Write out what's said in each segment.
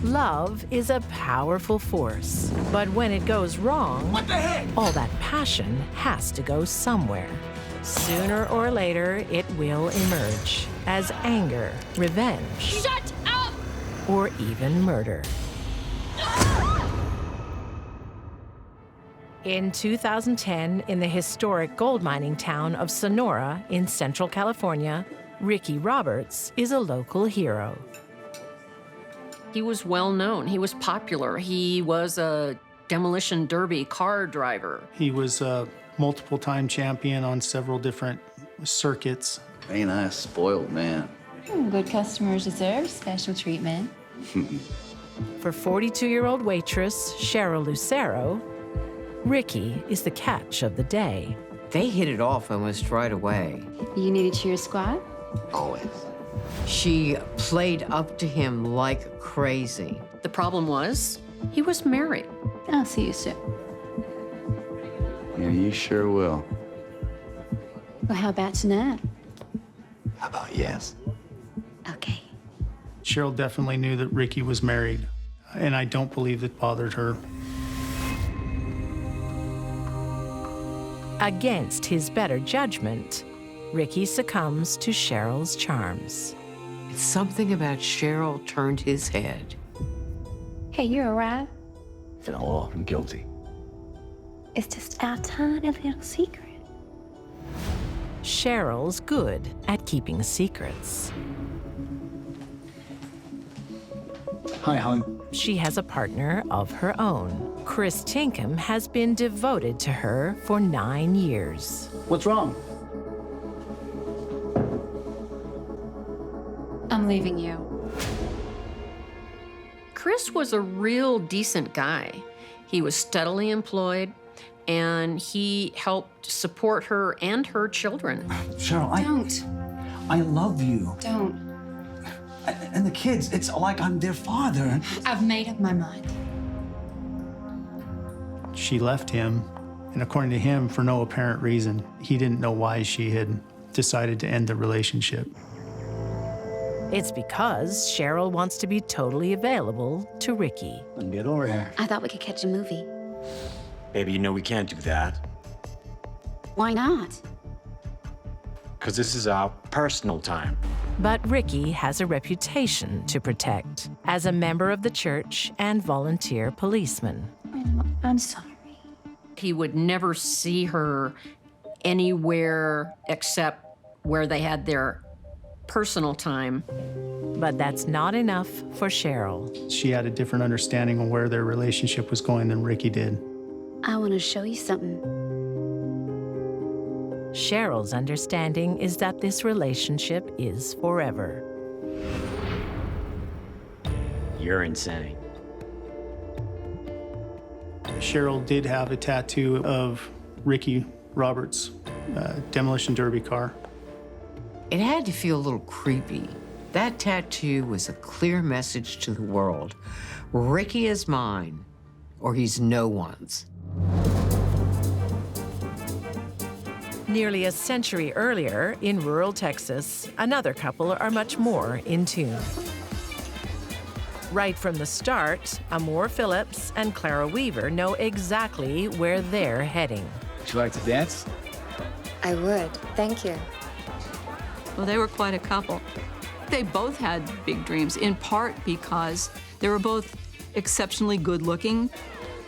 Love is a powerful force, but when it goes wrong, What the heck? all that passion has to go somewhere. Sooner or later, it will emerge as anger, revenge, Shut up! or even murder. In 2010, in the historic gold mining town of Sonora in Central California, Ricky Roberts is a local hero. He was well known. He was popular. He was a demolition derby car driver. He was a multiple-time champion on several different circuits. Ain't I a spoiled man? Good customers deserve special treatment. For 42-year-old waitress Cheryl Lucero, Ricky is the catch of the day. They hit it off almost right away. You need a cheer squad? Always. She played up to him like crazy. The problem was, he was married. I'll see you soon. Yeah, you sure will. Well, how about tonight? How about yes? Okay. Cheryl definitely knew that Ricky was married, and I don't believe it bothered her. Against his better judgment, Ricky succumbs to Cheryl's charms. Something about Cheryl turned his head. Hey, you all right? Oh, I'm guilty. It's just our tiny little secret. Cheryl's good at keeping secrets. Hi, hon. She has a partner of her own. Chris Tinkham has been devoted to her for 9 years. What's wrong? I'm leaving you. Chris was a real decent guy. He was steadily employed, and he helped support her and her children. Cheryl, I love you. Don't. And the kids, it's like I'm their father. I've made up my mind. She left him, and according to him, for no apparent reason. He didn't know why she had decided to end the relationship. It's because Cheryl wants to be totally available to Ricky. Get over here. I thought we could catch a movie. Baby, you know we can't do that. Why not? Because this is our personal time. But Ricky has a reputation to protect as a member of the church and volunteer policeman. I'm sorry. He would never see her anywhere except where they had their personal time. But that's not enough for Cheryl. She had a different understanding of where their relationship was going than Ricky did. I want to show you something. Cheryl's understanding is that this relationship is forever. You're insane. Cheryl did have a tattoo of Ricky Roberts' demolition derby car. It had to feel a little creepy. That tattoo was a clear message to the world. Ricky is mine, or he's no one's. Nearly a century earlier, in rural Texas, another couple are much more in tune. Right from the start, Amor Phillips and Clara Weaver know exactly where they're heading. Would you like to dance? I would. Thank you. Well, they were quite a couple. They both had big dreams, in part because they were both exceptionally good-looking.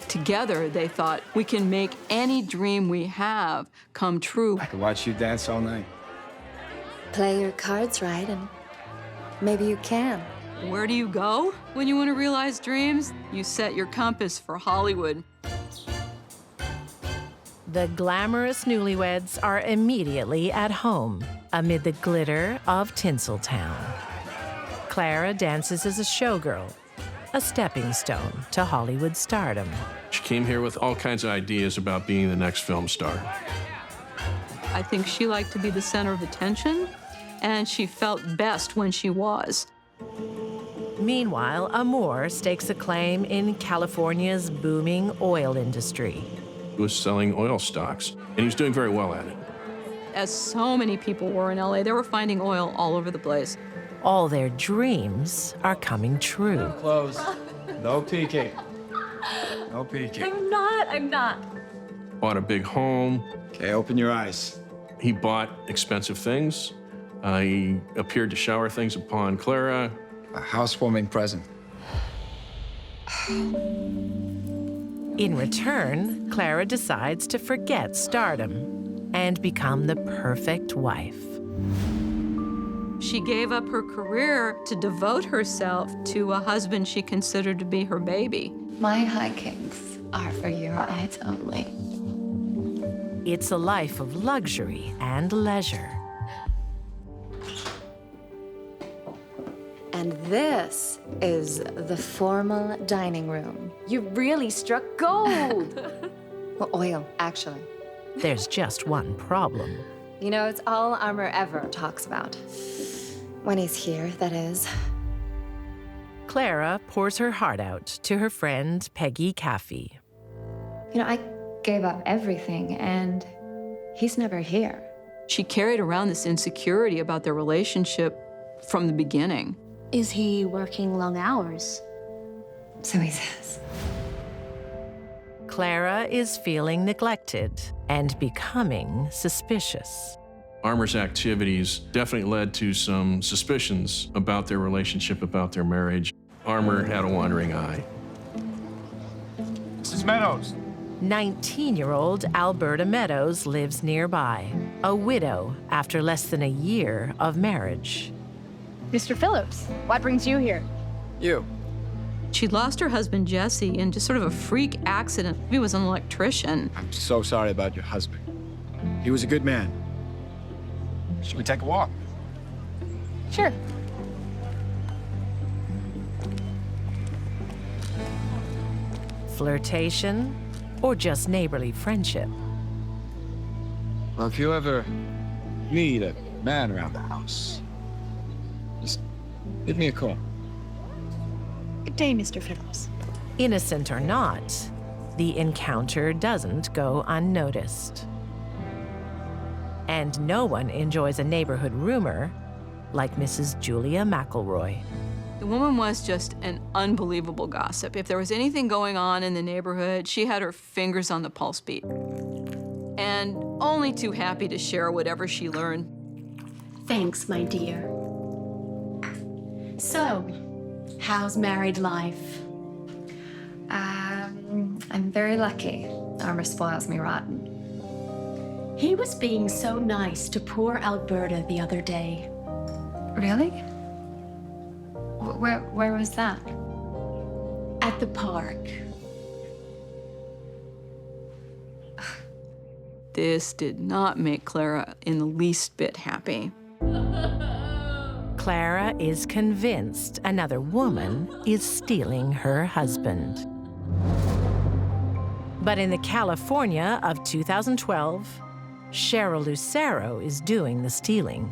Together, they thought, we can make any dream we have come true. I could watch you dance all night. Play your cards right, and maybe you can. Where do you go when you want to realize dreams? You set your compass for Hollywood. The glamorous newlyweds are immediately at home amid the glitter of Tinseltown. Clara dances as a showgirl, a stepping stone to Hollywood stardom. She came here with all kinds of ideas about being the next film star. I think she liked to be the center of attention, and she felt best when she was. Meanwhile, Amour stakes a claim in California's booming oil industry. He was selling oil stocks, and he was doing very well at it. As so many people were in LA, they were finding oil all over the place. All their dreams are coming true. Close. No peeking. No peeking. I'm not. Bought a big home. Okay, open your eyes. He bought expensive things. He appeared to shower things upon Clara. A housewarming present. In return, Clara decides to forget stardom and become the perfect wife. She gave up her career to devote herself to a husband she considered to be her baby. My hikings are for your eyes only. It's a life of luxury and leisure. And this is the formal dining room. You really struck gold. Well, oil, actually. There's just one problem. You know, it's all Armor ever talks about. When he's here, that is. Clara pours her heart out to her friend Peggy Cathy. You know, I gave up everything, and he's never here. She carried around this insecurity about their relationship from the beginning. Is he working long hours? So he says. Clara is feeling neglected and becoming suspicious. Armour's activities definitely led to some suspicions about their relationship, about their marriage. Armour had a wandering eye. Mrs. Meadows. 19-year-old Alberta Meadows lives nearby, a widow after less than a year of marriage. Mr. Phillips, what brings you here? You. She'd lost her husband, Jesse, in just sort of a freak accident. He was an electrician. I'm so sorry about your husband. He was a good man. Should we take a walk? Sure. Flirtation or just neighborly friendship? Well, if you ever need a man around the house, just give me a call. Good day, Mr. Phillips. Innocent or not, the encounter doesn't go unnoticed. And no one enjoys a neighborhood rumor like Mrs. Julia McElroy. The woman was just an unbelievable gossip. If there was anything going on in the neighborhood, she had her fingers on the pulse beat. And only too happy to share whatever she learned. Thanks, my dear. So, how's married life? I'm very lucky. Armor spoils me rotten. He was being so nice to poor Alberta the other day. Really? Where was that? At the park. This did not make Clara in the least bit happy. Clara is convinced another woman is stealing her husband. But in the California of 2012, Cheryl Lucero is doing the stealing.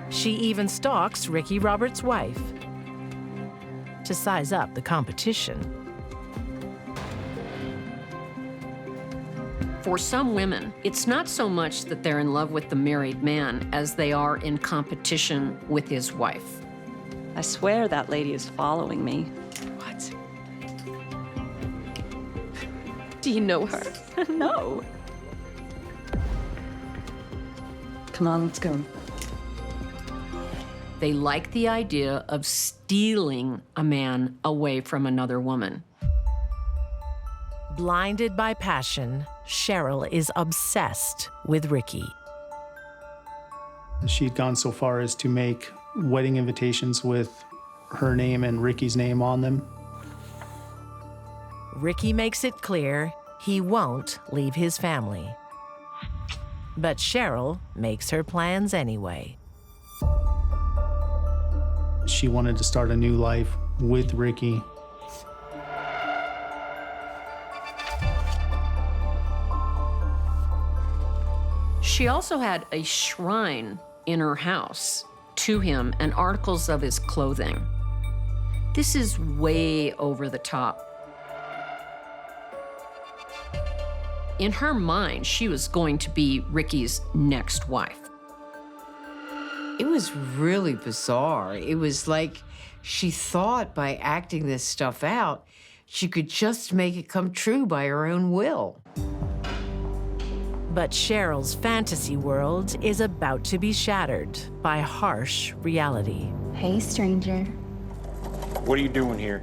She even stalks Ricky Roberts' wife to size up the competition. For some women, it's not so much that they're in love with the married man as they are in competition with his wife. I swear that lady is following me. What? Do you know her? No. Come on, let's go. They like the idea of stealing a man away from another woman. Blinded by passion, Cheryl is obsessed with Ricky. She'd gone so far as to make wedding invitations with her name and Ricky's name on them. Ricky makes it clear he won't leave his family. But Cheryl makes her plans anyway. She she wanted to start a new life with Ricky. She also had a shrine in her house to him and articles of his clothing. This is way over the top. In her mind, she was going to be Ricky's next wife. It was really bizarre. It was like she thought by acting this stuff out, she could just make it come true by her own will. But Cheryl's fantasy world is about to be shattered by harsh reality. Hey, stranger. What are you doing here?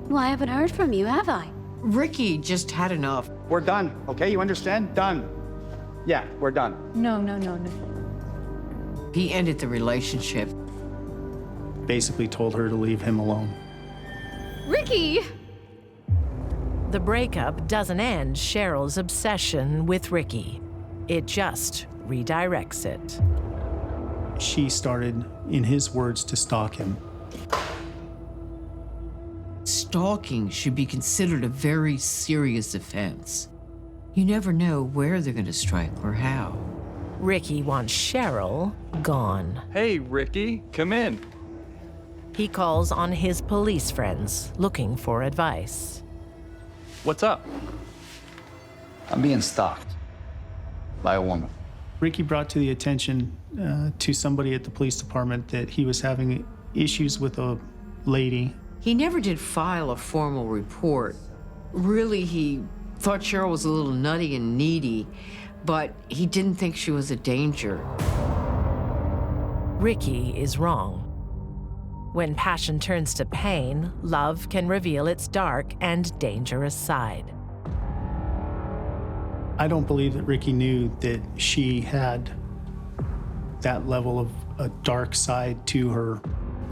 Well, I haven't heard from you, have I? Ricky just had enough. We're done, okay? You understand? Done. Yeah, we're done. No. He ended the relationship. Basically told her to leave him alone. Ricky! The breakup doesn't end Cheryl's obsession with Ricky. It just redirects it. She started, in his words, to stalk him. Stalking should be considered a very serious offense. You never know where they're gonna strike or how. Ricky wants Cheryl gone. Hey, Ricky, come in. He calls on his police friends looking for advice. What's up? I'm being stalked by a woman. Ricky brought to the attention to somebody at the police department that he was having issues with a lady. He never did file a formal report. Really, he thought Cheryl was a little nutty and needy, but he didn't think she was a danger. Ricky is wrong. When passion turns to pain, love can reveal its dark and dangerous side. I don't believe that Ricky knew that she had that level of a dark side to her.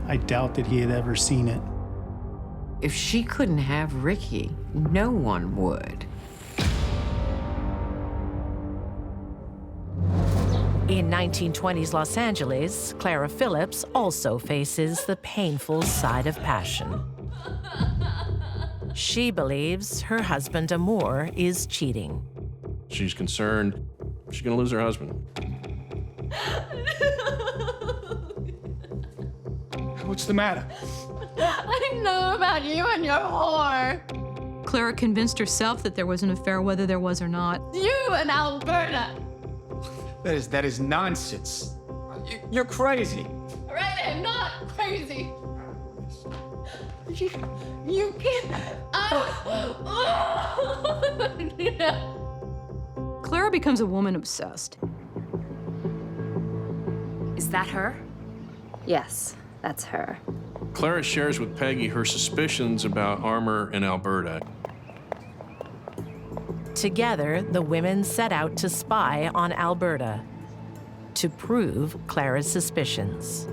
I doubt that he had ever seen it. If she couldn't have Ricky, no one would. In 1920s Los Angeles, Clara Phillips also faces the painful side of passion. She believes her husband Amour is cheating. She's concerned she's gonna lose her husband. What's the matter? I know about you and your whore. Clara convinced herself that there was an affair, whether there was or not. You and Alberta. That is nonsense. You're crazy. Right, I'm not crazy. You can't. Clara becomes a woman obsessed. Is that her? Yes, that's her. Clara shares with Peggy her suspicions about Armour and Alberta. Together, the women set out to spy on Alberta to prove Clara's suspicions.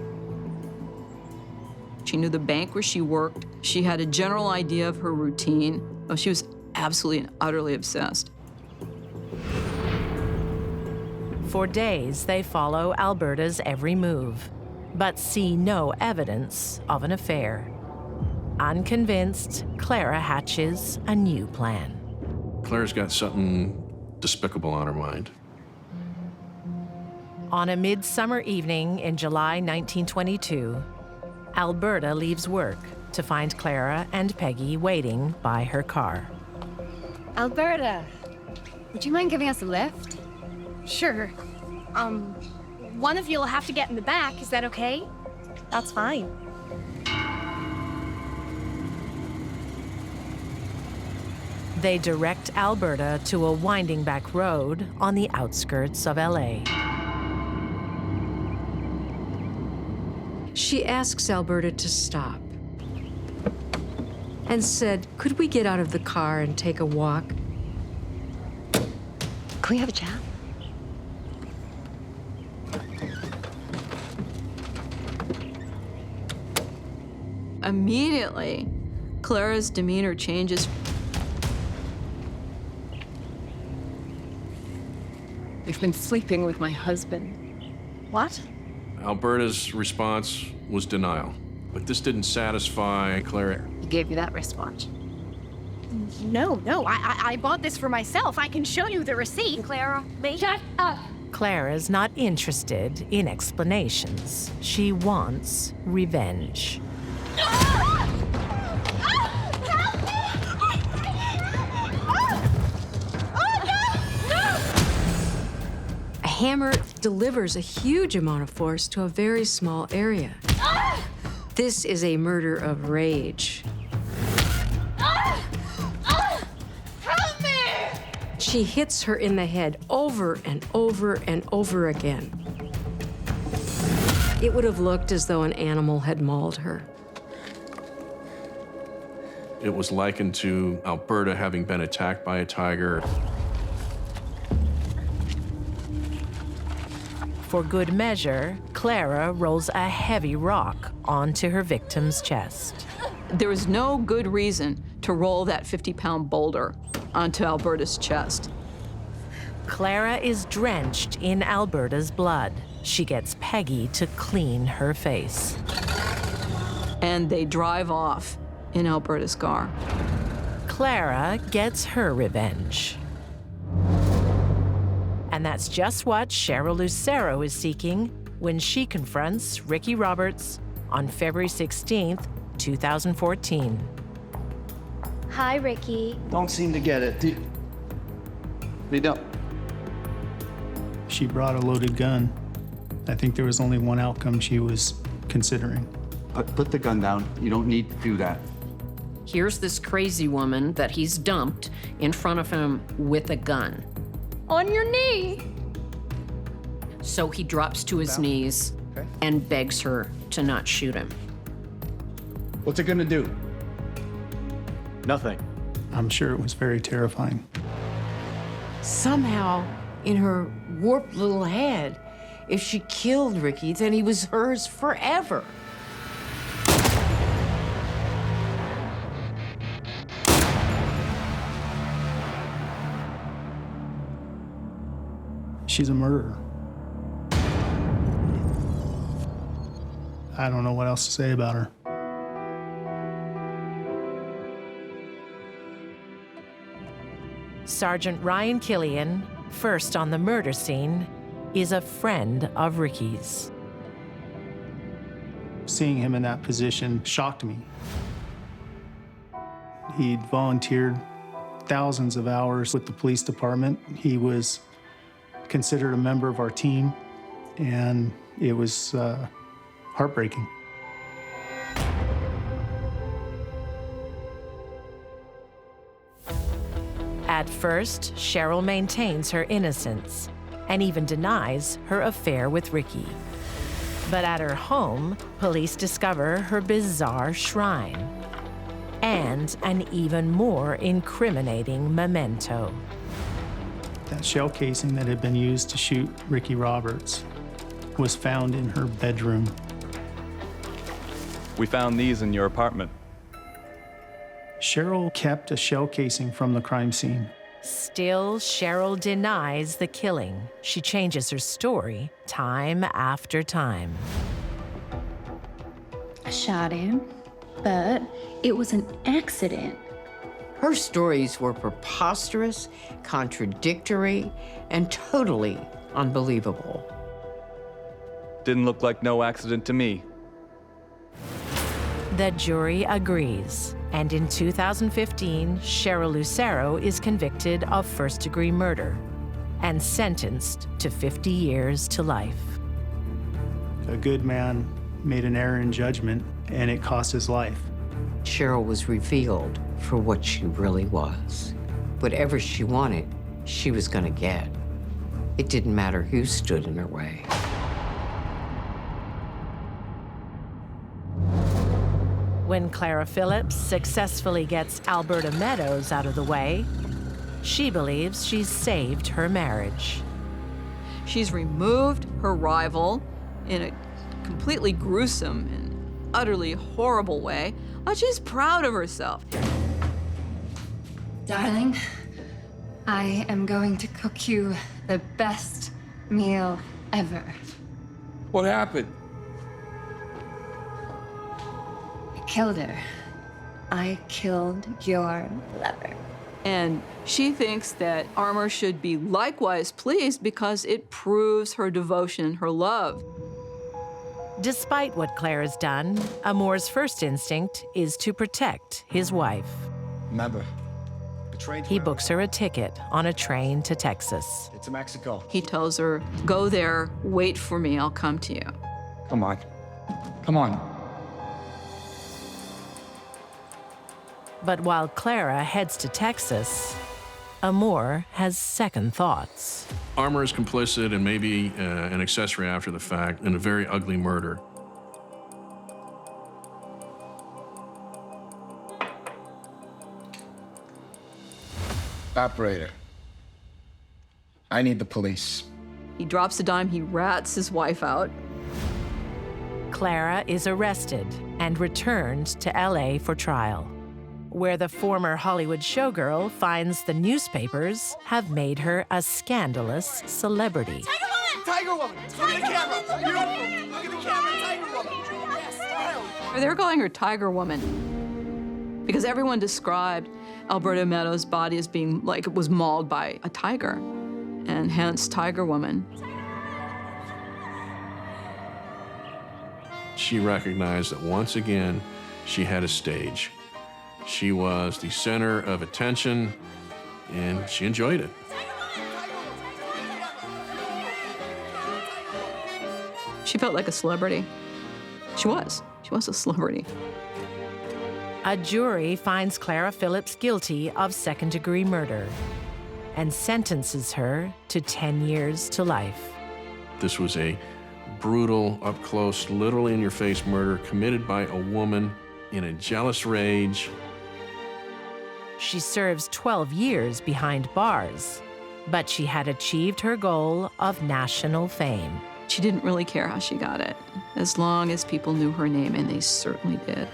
She knew the bank where she worked. She had a general idea of her routine. Oh, she was absolutely and utterly obsessed. For days, they follow Alberta's every move, but see no evidence of an affair. Unconvinced, Clara hatches a new plan. Claire's got something despicable on her mind. On a midsummer evening in July 1922, Alberta leaves work to find Clara and Peggy waiting by her car. Alberta, would you mind giving us a lift? Sure. One of you'll have to get in the back. Is that okay? That's fine. They direct Alberta to a winding back road on the outskirts of LA. She asks Alberta to stop and said, "Could we get out of the car and take a walk?" Can we have a chat? Immediately, Clara's demeanor changes. You've been sleeping with my husband. What? Alberta's response was denial. But this didn't satisfy Clara. He gave you that wristwatch. No, I bought this for myself. I can show you the receipt. Clara, me? Shut up. Clara's not interested in explanations. She wants revenge. A hammer delivers a huge amount of force to a very small area. This is a murder of rage. Help me! She hits her in the head over and over and over again. It would have looked as though an animal had mauled her. It was likened to Alberta having been attacked by a tiger. For good measure, Clara rolls a heavy rock onto her victim's chest. There was no good reason to roll that 50-pound boulder onto Alberta's chest. Clara is drenched in Alberta's blood. She gets Peggy to clean her face. And they drive off in Alberta's car. Clara gets her revenge. And that's just what Cheryl Lucero is seeking when she confronts Ricky Roberts on February 16th, 2014. Hi, Ricky. Don't seem to get it. We don't. She brought a loaded gun. I think there was only one outcome she was considering. Put the gun down. You don't need to do that. Here's this crazy woman that he's dumped in front of him with a gun. On your knee. So he drops to his knees and begs her to not shoot him. What's it gonna do? Nothing. I'm sure it was very terrifying. Somehow, in her warped little head, if she killed Ricky, then he was hers forever. She's a murderer. I don't know what else to say about her. Sergeant Ryan Killian, first on the murder scene, is a friend of Ricky's. Seeing him in that position shocked me. He'd volunteered thousands of hours with the police department. He was considered a member of our team, and it was heartbreaking. At first, Cheryl maintains her innocence and even denies her affair with Ricky. But at her home, police discover her bizarre shrine and an even more incriminating memento. That shell casing that had been used to shoot Ricky Roberts was found in her bedroom. We found these in your apartment. Cheryl kept a shell casing from the crime scene. Still, Cheryl denies the killing. She changes her story time after time. I shot him, but it was an accident. Her stories were preposterous, contradictory, and totally unbelievable. Didn't look like no accident to me. The jury agrees, and in 2015, Cheryl Lucero is convicted of first-degree murder and sentenced to 50 years to life. A good man made an error in judgment, and it cost his life. Cheryl was revealed for what she really was. Whatever she wanted, she was gonna get. It didn't matter who stood in her way. When Clara Phillips successfully gets Alberta Meadows out of the way, she believes she's saved her marriage. She's removed her rival in a completely gruesome and utterly horrible way, but she's proud of herself. Darling, I am going to cook you the best meal ever. What happened? killed her. I killed your lover. And she thinks that Armour should be likewise pleased because it proves her devotion, her love. Despite what Claire has done, Amour's first instinct is to protect his wife. Remember, He books her a ticket on a train to Texas. it's Mexico. He tells her, go there, wait for me, I'll come to you. Come on. Come on. But while Clara heads to Texas, Amour has second thoughts. Armour is complicit and maybe an accessory after the fact in a very ugly murder. Operator. I need the police. He drops a dime, he rats his wife out. Clara is arrested and returned to LA for trial, where the former Hollywood showgirl finds the newspapers have made her a scandalous celebrity. Tiger Woman! Look at the camera! Beautiful! Look at the camera, Tiger Woman! Yes, smile! They're calling her Tiger Woman because everyone described Alberta Meadows' body as being like it was mauled by a tiger, and hence Tiger Woman. She recognized that once again, she had a stage. She was the center of attention, and she enjoyed it. She felt like a celebrity. She was a celebrity. A jury finds Clara Phillips guilty of second-degree murder and sentences her to 10 years to life. This was a brutal, up-close, literally in-your-face murder committed by a woman in a jealous rage. She serves 12 years behind bars, but she had achieved her goal of national fame. She didn't really care how she got it, as long as people knew her name, and they certainly did.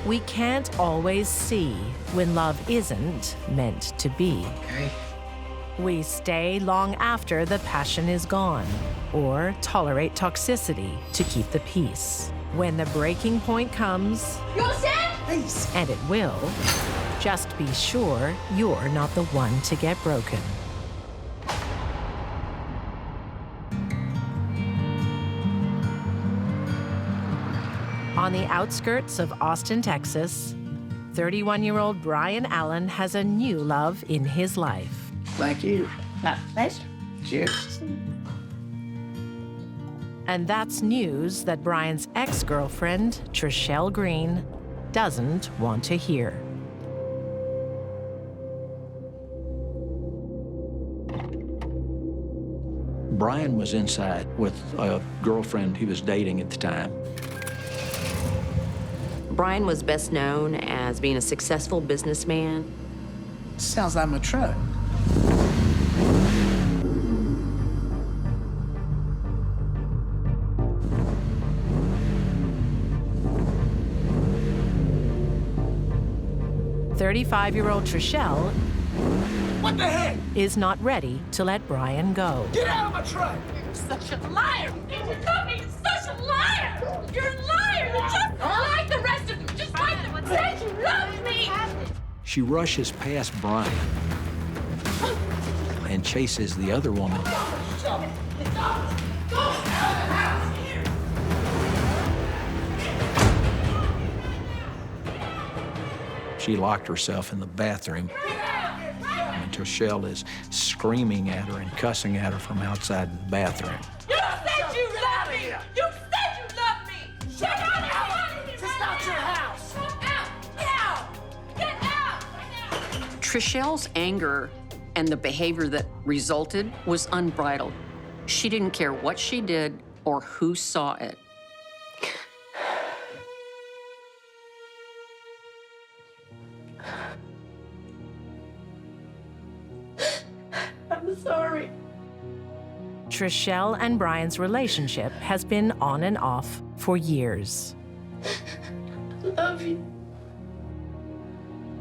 We can't always see when love isn't meant to be. Okay. We stay long after the passion is gone, or tolerate toxicity to keep the peace. When the breaking point comes, and it will, just be sure you're not the one to get broken. On the outskirts of Austin, Texas, 31-year-old Brian Allen has a new love in his life. Thank you. My pleasure. Cheers. And that's news that Brian's ex-girlfriend, Trishelle Green, doesn't want to hear. Brian was inside with a girlfriend he was dating at the time. Brian was best known as being a successful businessman. Sounds like my truck. "35-year-old Trishelle What the heck? is not ready to let Brian go. Get out of my truck! You're such a liar! You love me! You're such a liar! You're a liar! You're just like the rest of them! Just like them! Said you love me! She rushes past Brian and chases the other woman. She locked herself in the bathroom, and Trishelle is screaming at her and cussing at her from outside the bathroom. You said you love me! You said you love me! Get out! This is not your house! Get out! Get out! Trishelle's anger and the behavior that resulted was unbridled. She didn't care what she did or who saw it. I'm sorry. Trishelle and Brian's relationship has been on and off for years. Love you.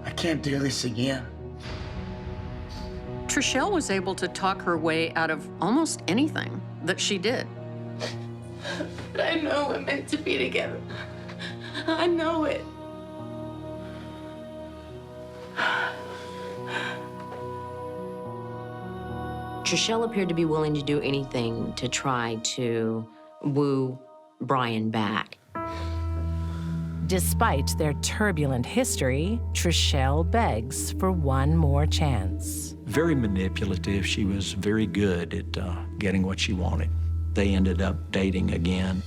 I can't do this again. Trishelle was able to talk her way out of almost anything that she did. But I know we're meant to be together. I know it. Trishelle appeared to be willing to do anything to try to woo Brian back. Despite their turbulent history, Trishelle begs for one more chance. Very manipulative. She was very good at getting what she wanted. They ended up dating again.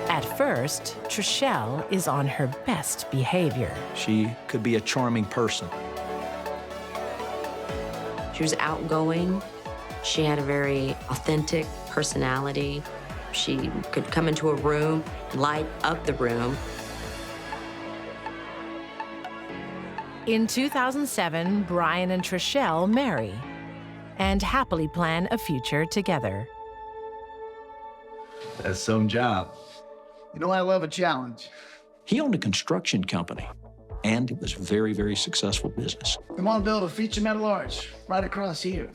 At first, Trishelle is on her best behavior. She could be a charming person. She was outgoing. She had a very authentic personality. She could come into a room, light up the room. In 2007, Brian and Trishelle marry and happily plan a future together. That's some job. You know, I love a challenge. He owned a construction company, and it was very, very successful business. We want to build a feature metal arch right across here.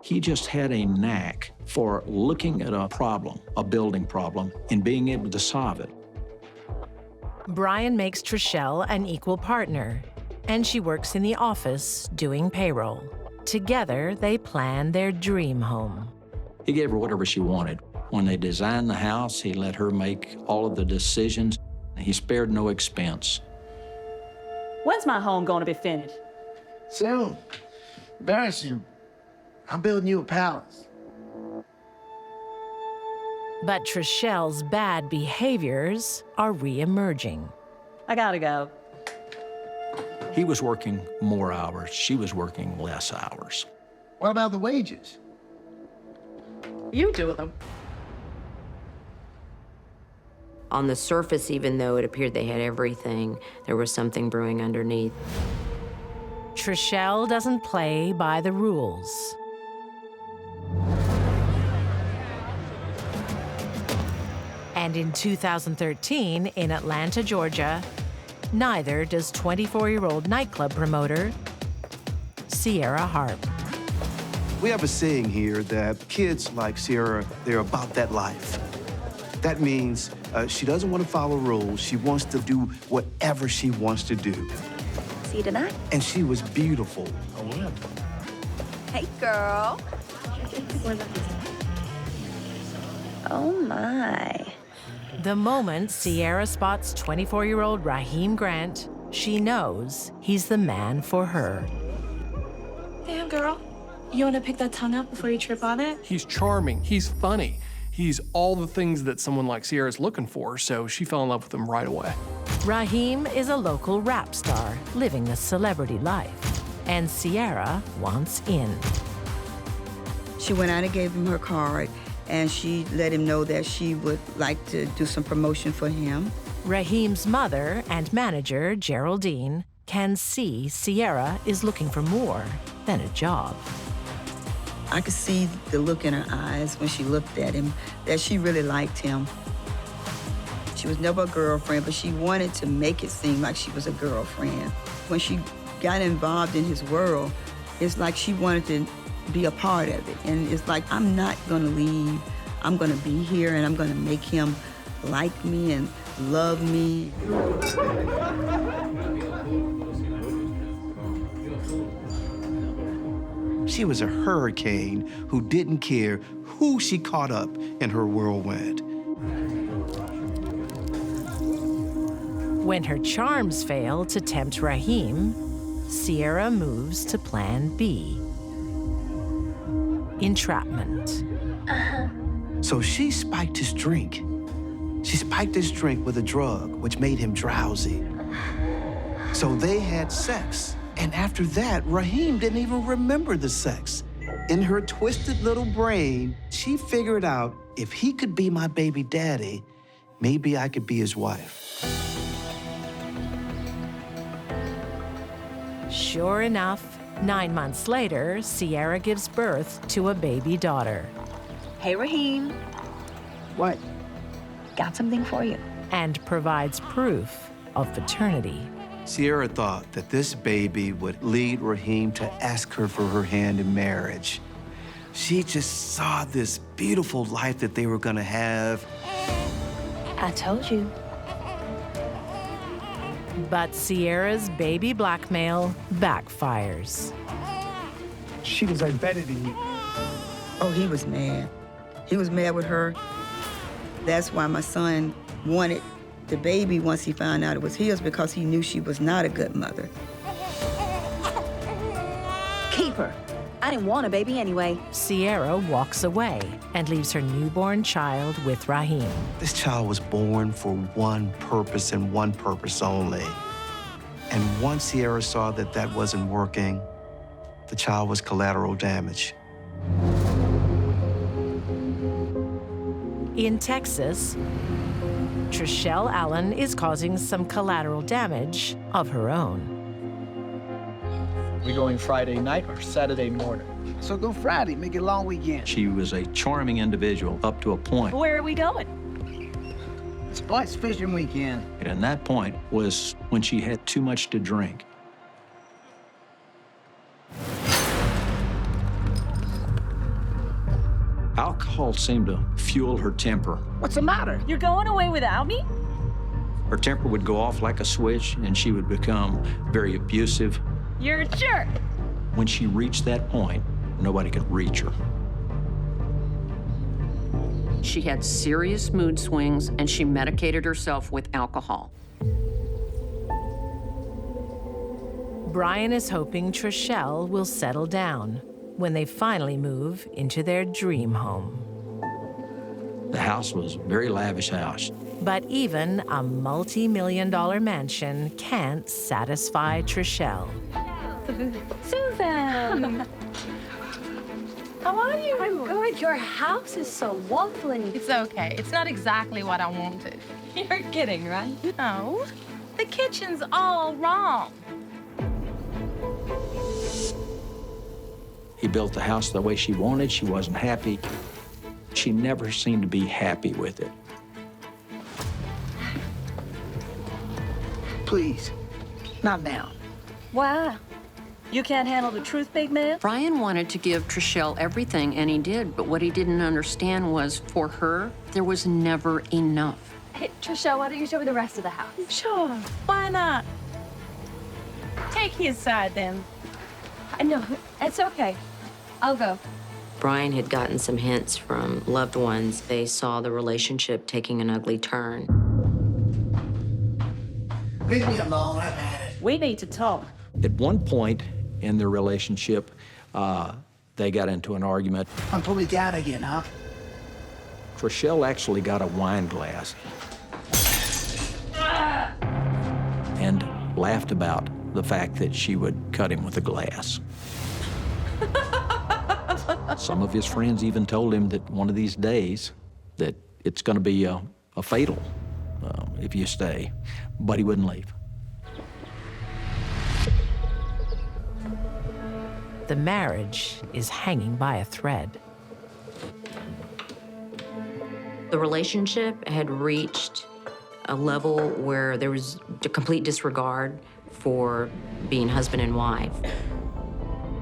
He just had a knack for looking at a problem, a building problem, and being able to solve it. Brian makes Trishelle an equal partner, and she works in the office doing payroll. Together, they plan their dream home. He gave her whatever she wanted. When they designed the house, he let her make all of the decisions. He spared no expense. When's my home going to be finished? Soon. Very soon. I'm building you a palace. But Trishelle's bad behaviors are re-emerging. I gotta go. He was working more hours. She was working less hours. What about the wages? You do them. On the surface, even though it appeared they had everything, there was something brewing underneath. Trishelle doesn't play by the rules. And in 2013, in Atlanta, Georgia, neither does 24-year-old nightclub promoter Sierra Harp. We have a saying here that kids like Sierra, they're about that life. That means she doesn't want to follow rules. She wants to do whatever she wants to do. See you tonight. And she was beautiful. Oh, yeah. Hey, girl. Oh, my. The moment Sierra spots 24-year-old Raheem Grant, she knows he's the man for her. Damn, girl. You want to pick that tongue up before you trip on it? He's charming. He's funny. He's all the things that someone like Sierra is looking for, so she fell in love with him right away. Raheem is a local rap star living the celebrity life, and Sierra wants in. She went out and gave him her card, and she let him know that she would like to do some promotion for him. Raheem's mother and manager, Geraldine, can see Sierra is looking for more than a job. I could see the look in her eyes when she looked at him, that she really liked him. She was never a girlfriend, but she wanted to make it seem like she was a girlfriend. When she got involved in his world, it's like she wanted to be a part of it. And it's like, I'm not gonna leave. I'm gonna be here, and I'm gonna make him like me and love me. She was a hurricane who didn't care who she caught up in her whirlwind. When her charms fail to tempt Raheem, Sierra moves to plan B. Entrapment. So she spiked his drink. She spiked his drink with a drug, which made him drowsy. So they had sex. And after that, Raheem didn't even remember the sex. In her twisted little brain, she figured out, if he could be my baby daddy, maybe I could be his wife. Sure enough, 9 months later, Sierra gives birth to a baby daughter. Hey, Raheem. What? Got something for you. And provides proof of paternity. Sierra thought that this baby would lead Raheem to ask her for her hand in marriage. She just saw this beautiful life that they were gonna have. I told you. But Sierra's baby blackmail backfires. She was like better than you. Oh, he was mad. He was mad with her. That's why my son wanted the baby once he found out it was his, because he knew she was not a good mother. Keep her. I didn't want a baby anyway. Sierra walks away and leaves her newborn child with Raheem. This child was born for one purpose and one purpose only. And once Sierra saw that that wasn't working, the child was collateral damage. In Texas, Trishelle Allen is causing some collateral damage of her own. We going Friday night or Saturday morning? So go Friday, make it a long weekend. She was a charming individual up to a point. Where are we going? Sports fishing weekend. And that point was when she had too much to drink. Alcohol seemed to fuel her temper. What's the matter? You're going away without me? Her temper would go off like a switch, and she would become very abusive. You're a jerk. When she reached that point, nobody could reach her. She had serious mood swings, and she medicated herself with alcohol. Brian is hoping Trishelle will settle down when they finally move into their dream home. The house was a very lavish house. But even a multi-million-dollar mansion can't satisfy Trishelle. Susan! How are you? I'm good. Your house is so lovely. It's okay. It's not exactly what I wanted. You're kidding, right? No. The kitchen's all wrong. He built the house the way she wanted. She wasn't happy. She never seemed to be happy with it. Please, not now. Why? You can't handle the truth, big man? Brian wanted to give Trishelle everything, and he did, but what he didn't understand was, for her, there was never enough. Hey, Trishelle, why don't you show me the rest of the house? Sure. Why not? Take his side, then. No, it's okay. I'll go. Brian had gotten some hints from loved ones. They saw the relationship taking an ugly turn. Leave me alone, I've had it. We need to talk. At one point in their relationship, they got into an argument. I'm pulling down again, huh? Trishelle actually got a wine glass and laughed about the fact that she would cut him with a glass. Some of his friends even told him that one of these days that it's going to be a fatal if you stay, but he wouldn't leave. The marriage is hanging by a thread. The relationship had reached a level where there was a complete disregard for being husband and wife.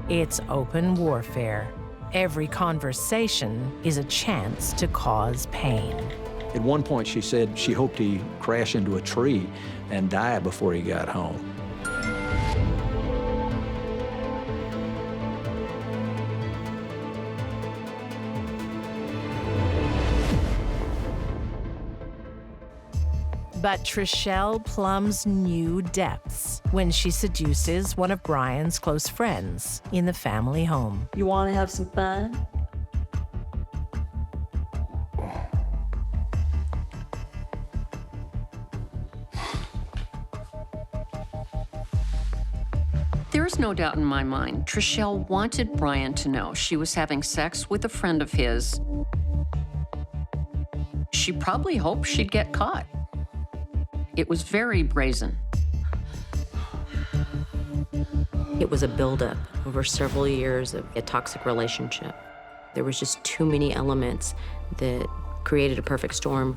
It's open warfare. Every conversation is a chance to cause pain. At one point, she said she hoped he'd crash into a tree and die before he got home. But Trishelle plumbs new depths when she seduces one of Brian's close friends in the family home. You want to have some fun? There's no doubt in my mind, Trishelle wanted Brian to know she was having sex with a friend of his. She probably hoped she'd get caught. It was very brazen. It was a buildup over several years of a toxic relationship. There was just too many elements that created a perfect storm.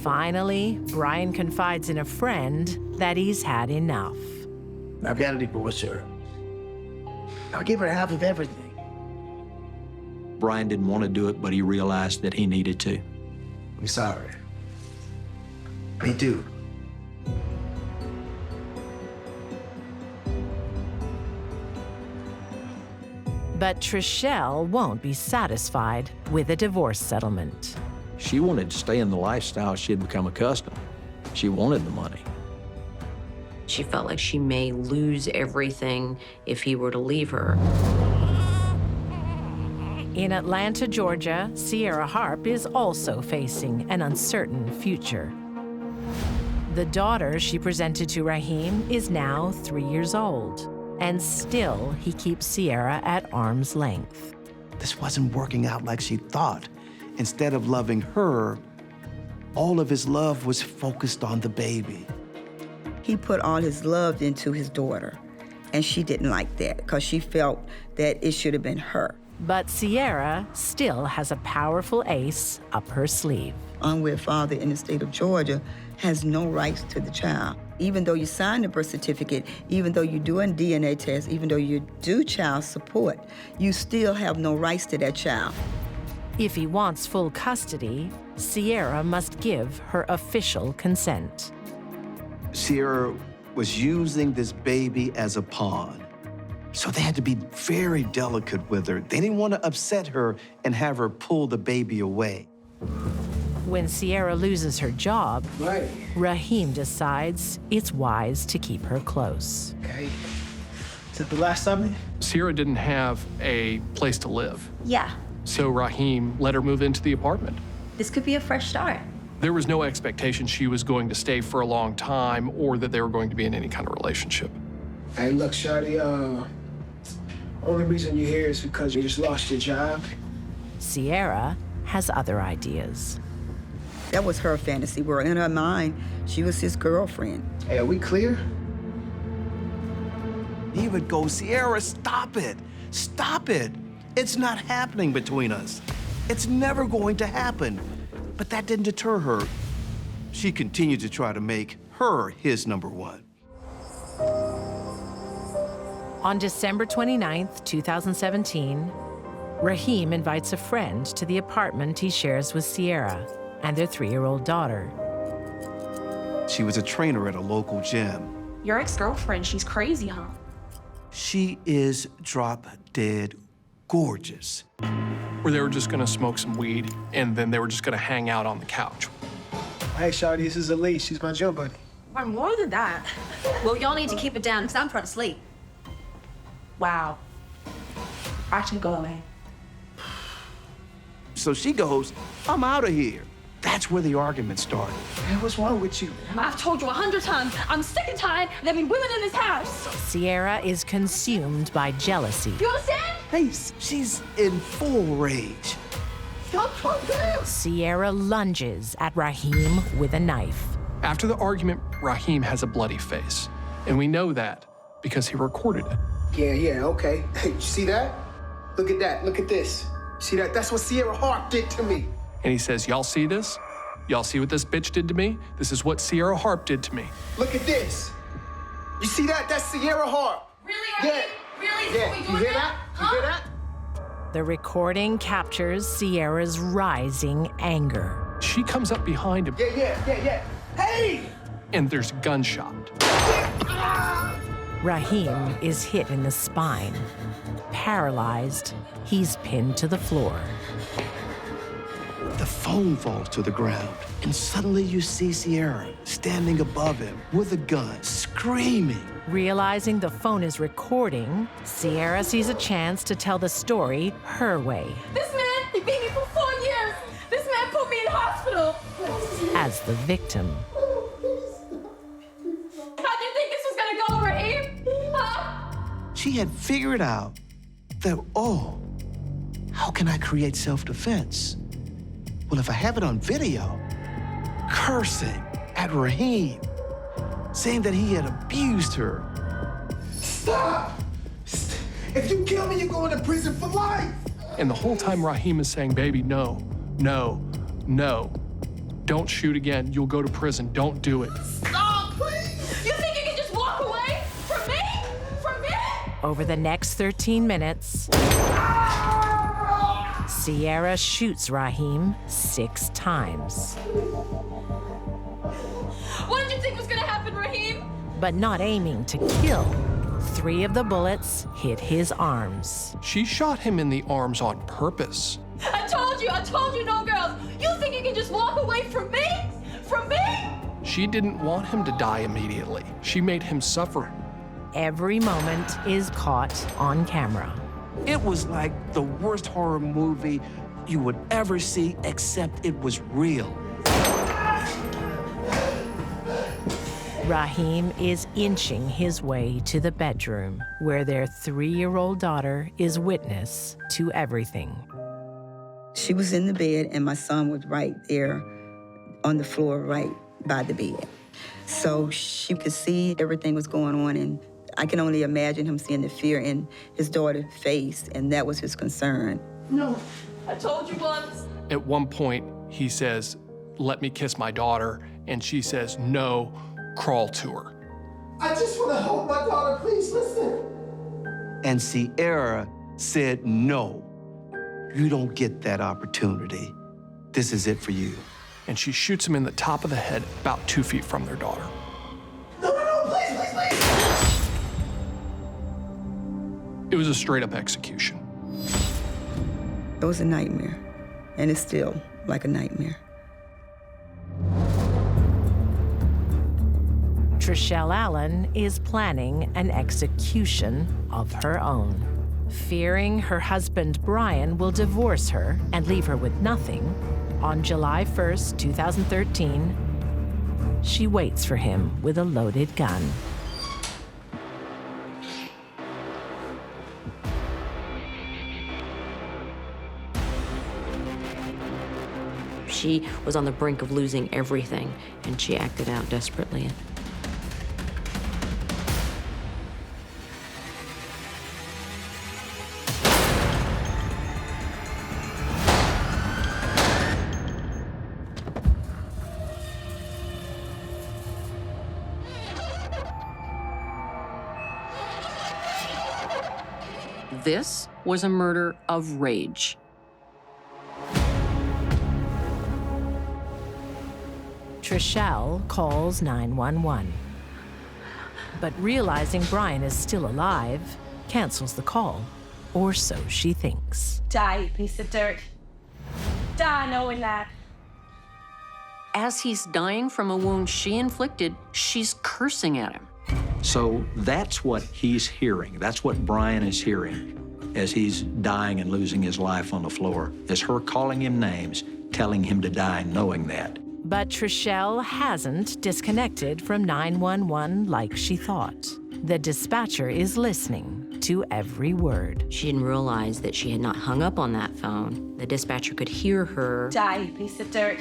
Finally, Brian confides in a friend that he's had enough. I've got to divorce her. I'll give her half of everything. Brian didn't want to do it, but he realized that he needed to. I'm sorry. Me too. But Trishelle won't be satisfied with a divorce settlement. She wanted to stay in the lifestyle she had become accustomed. She wanted the money. She felt like she may lose everything if he were to leave her. In Atlanta, Georgia, Sierra Harp is also facing an uncertain future. The daughter she presented to Raheem is now 3 years old, and still he keeps Sierra at arm's length. This wasn't working out like she thought. Instead of loving her, all of his love was focused on the baby. He put all his love into his daughter, and she didn't like that because she felt that it should have been her. But Sierra still has a powerful ace up her sleeve. Unwed father in the state of Georgia has no rights to the child. Even though you sign the birth certificate, even though you do a DNA test, even though you do child support, you still have no rights to that child. If he wants full custody, Sierra must give her official consent. Sierra was using this baby as a pawn. So they had to be very delicate with her. They didn't want to upset her and have her pull the baby away. When Sierra loses her job, Raheem decides it's wise to keep her close. Okay. Is that the last of it? Sierra didn't have a place to live. Yeah, So Raheem let her move into the apartment. this could be a fresh start. There was no expectation she was going to stay for a long time or that they were going to be in any kind of relationship. Hey, look, Shawty, only reason you're here is because you just lost your job. Sierra has other ideas. That was her fantasy world. In her mind, she was his girlfriend. Hey, are we clear? He would go, Sierra, stop it. Stop it. It's not happening between us. It's never going to happen. But that didn't deter her. She continued to try to make her his number one. On December 29th, 2017, Raheem invites a friend to the apartment he shares with Sierra and their 3-year-old daughter. She was a trainer at a local gym. Your ex-girlfriend, she's crazy, huh? She is drop-dead gorgeous. Where they were just gonna smoke some weed and then they were just gonna hang out on the couch. Hey, Shawty, this is Elise. She's my gym buddy. I'm more than that. Well, y'all need to keep it down because I'm trying to sleep. Wow. I should go away. So she goes, I'm out of here. That's where the argument started. Man, what's wrong with you? I've told you 100 times, I'm sick and tired of there being women in this house. Sierra is consumed by jealousy. You understand? Hey, she's in full rage. Stop talking. Sierra lunges at Raheem with a knife. After the argument, Raheem has a bloody face. And we know that because he recorded it. Yeah, okay. Hey, you see that? Look at that. Look at this. See that? That's what Sierra Harp did to me. And he says, y'all see this? Y'all see what this bitch did to me? This is what Sierra Harp did to me. Look at this. You see that? That's Sierra Harp. Really? Yeah. Really? Yeah. You hear that? You hear that? The recording captures Sierra's rising anger. She comes up behind him. Yeah. Hey! And there's a gunshot. Raheem is hit in the spine. Paralyzed, he's pinned to the floor. The phone falls to the ground, and suddenly you see Sierra standing above him with a gun, screaming. Realizing the phone is recording, Sierra sees a chance to tell the story her way. This man, he beat me for 4 years. This man put me in hospital. As the victim. How do you think this was gonna go, Raheem? Huh? She had figured out that, oh, how can I create self-defense? Well, if I have it on video, cursing at Raheem, saying that he had abused her. Stop! If you kill me, you're going to prison for life. And the whole time Raheem is saying, baby, no, Don't shoot again. You'll go to prison. Don't do it. Stop, please! You think you can just walk away from me? From me? Over the next 13 minutes, Sierra shoots Raheem 6 times. What did you think was gonna happen, Raheem? But not aiming to kill. 3 of the bullets hit his arms. She shot him in the arms on purpose. I told you no girls. You think you can just walk away from me? From me? She didn't want him to die immediately. She made him suffer. Every moment is caught on camera. It was like the worst horror movie you would ever see, except it was real. Raheem is inching his way to the bedroom where their 3-year-old daughter is witness to everything. She was in the bed, and my son was right there on the floor right by the bed. So she could see everything was going on, and I can only imagine him seeing the fear in his daughter's face, and that was his concern. No, I told you once. At one point, he says, "Let me kiss my daughter," and she says, "No, crawl to her." I just want to hold my daughter, please listen. And Sierra said, no, you don't get that opportunity. This is it for you. And she shoots him in the top of the head about 2 feet from their daughter. No, please, please, please. It was a straight-up execution. It was a nightmare, and it's still like a nightmare. Trishelle Allen is planning an execution of her own. Fearing her husband Brian will divorce her and leave her with nothing, on July 1st, 2013, she waits for him with a loaded gun. She was on the brink of losing everything, and she acted out desperately. This was a murder of rage. Trishelle calls 911. But realizing Brian is still alive, cancels the call, or so she thinks. Die, you piece of dirt. Die knowing that. As he's dying from a wound she inflicted, she's cursing at him. So that's what he's hearing. That's what Brian is hearing as he's dying and losing his life on the floor, is her calling him names, telling him to die, knowing that. But Trishelle hasn't disconnected from 911 like she thought. The dispatcher is listening to every word. She didn't realize that she had not hung up on that phone. The dispatcher could hear her. Die, you piece of dirt.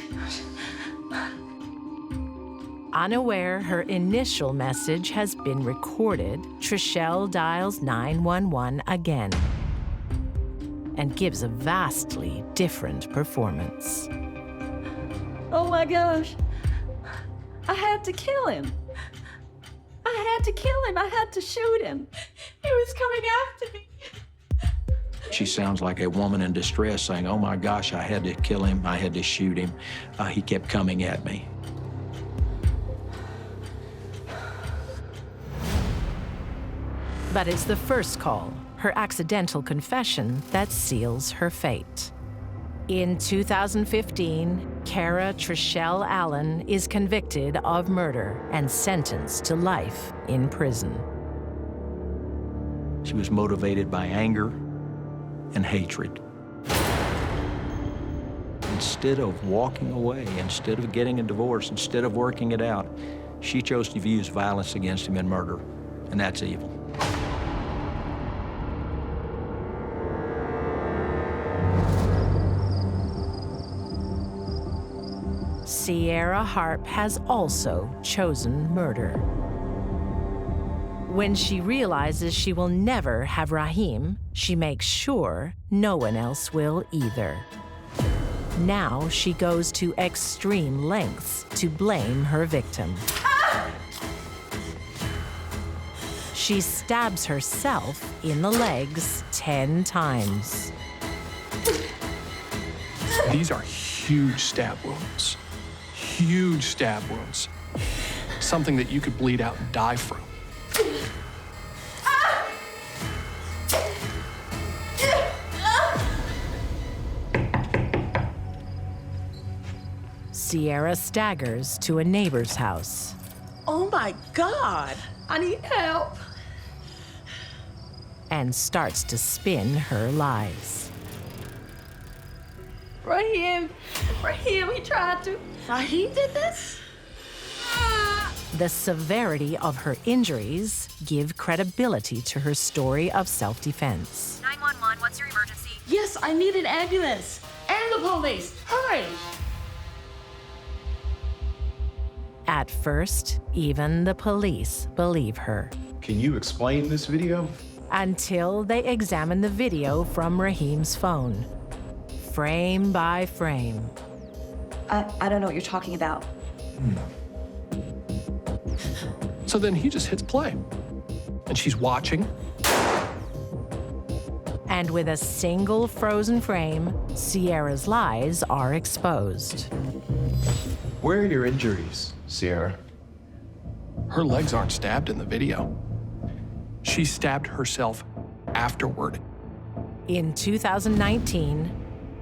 Unaware her initial message has been recorded, Trishelle dials 911 again and gives a vastly different performance. Oh my gosh. I had to kill him. I had to kill him. I had to shoot him. He was coming after me. She sounds like a woman in distress saying, oh my gosh, I had to kill him. I had to shoot him. He kept coming at me. But it's the first call, her accidental confession, that seals her fate. In 2015, Kara Trishelle Allen is convicted of murder and sentenced to life in prison. She was motivated by anger and hatred. Instead of walking away, instead of getting a divorce, instead of working it out, she chose to use violence against him and murder, and that's evil. Sierra Harp has also chosen murder. When she realizes she will never have Raheem, she makes sure no one else will either. Now she goes to extreme lengths to blame her victim. She stabs herself in the legs 10 times. These are huge stab wounds. Huge stab wounds. Something that you could bleed out and die from. Sierra staggers to a neighbor's house. Oh my God, I need help. And starts to spin her lies. Raheem, he tried to. Raheem did this? The severity of her injuries give credibility to her story of self-defense. 911, what's your emergency? Yes, I need an ambulance. And the police, hurry! At first, even the police believe her. Can you explain this video? Until they examine the video from Raheem's phone, frame by frame. I don't know what you're talking about. So then he just hits play. And she's watching. And with a single frozen frame, Sierra's lies are exposed. Where are your injuries, Sierra? Her legs aren't stabbed in the video. She stabbed herself afterward. In 2019,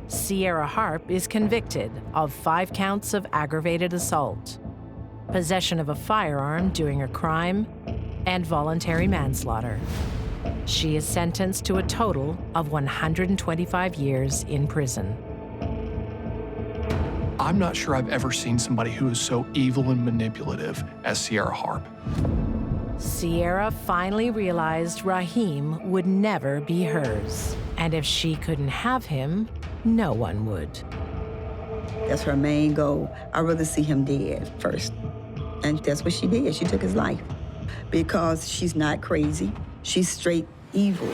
Sierra Harp is convicted of 5 counts of aggravated assault, possession of a firearm during a crime, and voluntary manslaughter. She is sentenced to a total of 125 years in prison. I'm not sure I've ever seen somebody who is so evil and manipulative as Sierra Harp. Sierra finally realized Raheem would never be hers, and if she couldn't have him, no one would. That's her main goal. I'd rather see him dead first. And that's what she did. She took his life. Because she's not crazy. She's straight evil.